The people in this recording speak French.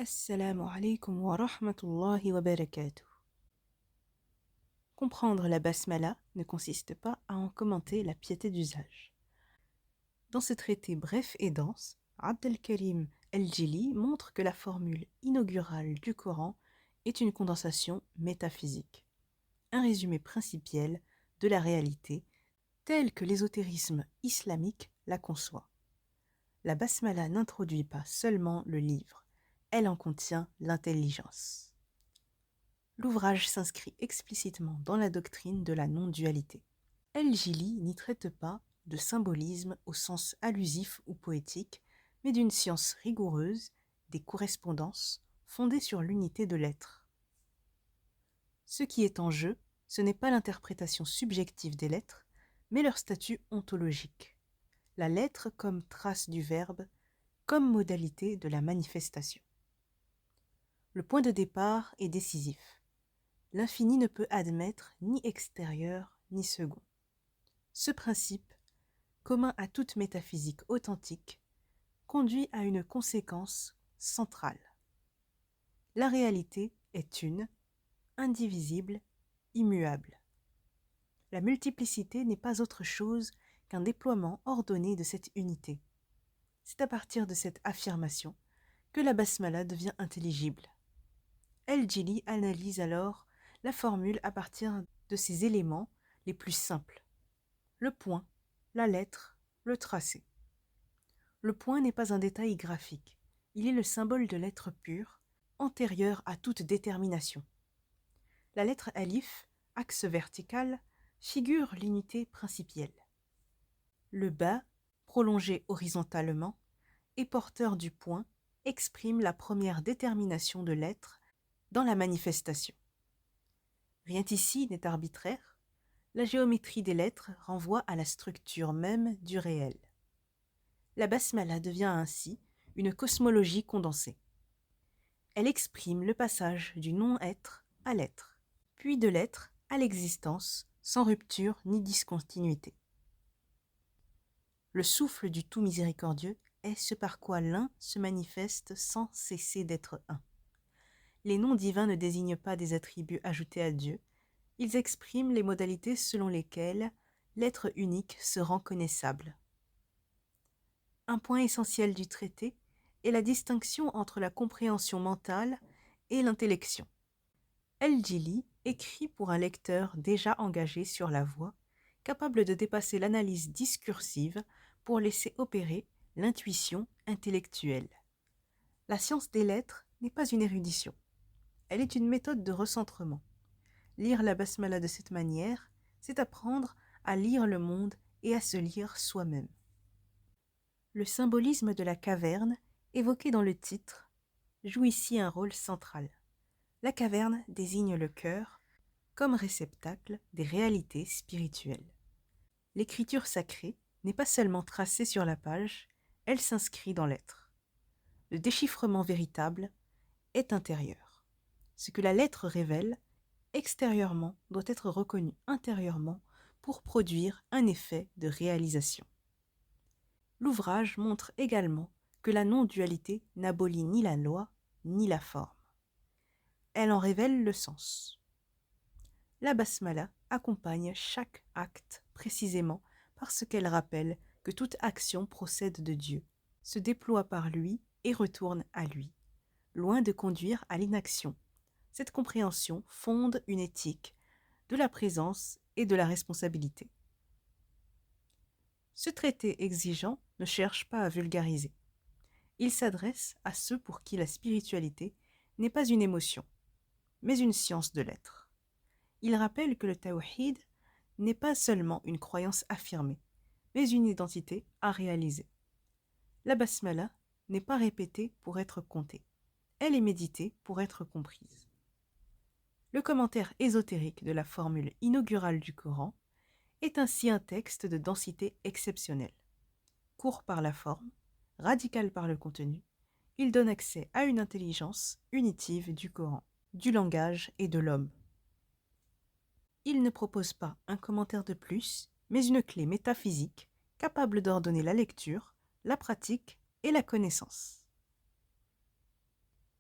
Assalamu alaikum wa rahmatullahi wa barakatuh. Comprendre la basmala ne consiste pas à en commenter la piété d'usage. Dans ce traité bref et dense, Abd al-Karim al-Jili montre que la formule inaugurale du Coran est une condensation métaphysique, un résumé principiel de la réalité telle que l'ésotérisme islamique la conçoit. La basmala n'introduit pas seulement le livre, elle en contient l'intelligence. L'ouvrage s'inscrit explicitement dans la doctrine de la non-dualité. El-Jili n'y traite pas de symbolisme au sens allusif ou poétique, mais d'une science rigoureuse, des correspondances fondées sur l'unité de l'être. Ce qui est en jeu, ce n'est pas l'interprétation subjective des lettres, mais leur statut ontologique. La lettre comme trace du verbe, comme modalité de la manifestation. Le point de départ est décisif. L'infini ne peut admettre ni extérieur ni second. Ce principe, commun à toute métaphysique authentique, conduit à une conséquence centrale. La réalité est une, indivisible, immuable. La multiplicité n'est pas autre chose qu'un déploiement ordonné de cette unité. C'est à partir de cette affirmation que la basmala devient intelligible. El-Jili analyse alors la formule à partir de ses éléments les plus simples. Le point, la lettre, le tracé. Le point n'est pas un détail graphique, il est le symbole de l'être pur, antérieur à toute détermination. La lettre alif, axe vertical, figure l'unité principielle. Le bas, prolongé horizontalement, et porteur du point, exprime la première détermination de l'être dans la manifestation. Rien ici n'est arbitraire, la géométrie des lettres renvoie à la structure même du réel. La basmala devient ainsi une cosmologie condensée. Elle exprime le passage du non-être à l'être, puis de l'être à l'existence, sans rupture ni discontinuité. Le souffle du tout miséricordieux est ce par quoi l'un se manifeste sans cesser d'être un. Les noms divins ne désignent pas des attributs ajoutés à Dieu, ils expriment les modalités selon lesquelles l'être unique se rend connaissable. Un point essentiel du traité est la distinction entre la compréhension mentale et l'intellection. El-Jili écrit pour un lecteur déjà engagé sur la voie, capable de dépasser l'analyse discursive pour laisser opérer l'intuition intellectuelle. La science des lettres n'est pas une érudition, elle est une méthode de recentrement. Lire la basmala de cette manière, c'est apprendre à lire le monde et à se lire soi-même. Le symbolisme de la caverne, évoqué dans le titre, joue ici un rôle central. La caverne désigne le cœur comme réceptacle des réalités spirituelles. L'écriture sacrée n'est pas seulement tracée sur la page, elle s'inscrit dans l'être. Le déchiffrement véritable est intérieur. Ce que la lettre révèle, extérieurement, doit être reconnu intérieurement pour produire un effet de réalisation. L'ouvrage montre également que la non-dualité n'abolit ni la loi ni la forme. Elle en révèle le sens. La basmala accompagne chaque acte précisément parce qu'elle rappelle que toute action procède de Dieu, se déploie par lui et retourne à lui, loin de conduire à l'inaction. Cette compréhension fonde une éthique de la présence et de la responsabilité. Ce traité exigeant ne cherche pas à vulgariser. Il s'adresse à ceux pour qui la spiritualité n'est pas une émotion, mais une science de l'être. Il rappelle que le tawhid n'est pas seulement une croyance affirmée, mais une identité à réaliser. La basmala n'est pas répétée pour être comptée, elle est méditée pour être comprise. Le commentaire ésotérique de la formule inaugurale du Coran est ainsi un texte de densité exceptionnelle. Court par la forme, radical par le contenu, il donne accès à une intelligence unitive du Coran, du langage et de l'homme. Il ne propose pas un commentaire de plus, mais une clé métaphysique capable d'ordonner la lecture, la pratique et la connaissance.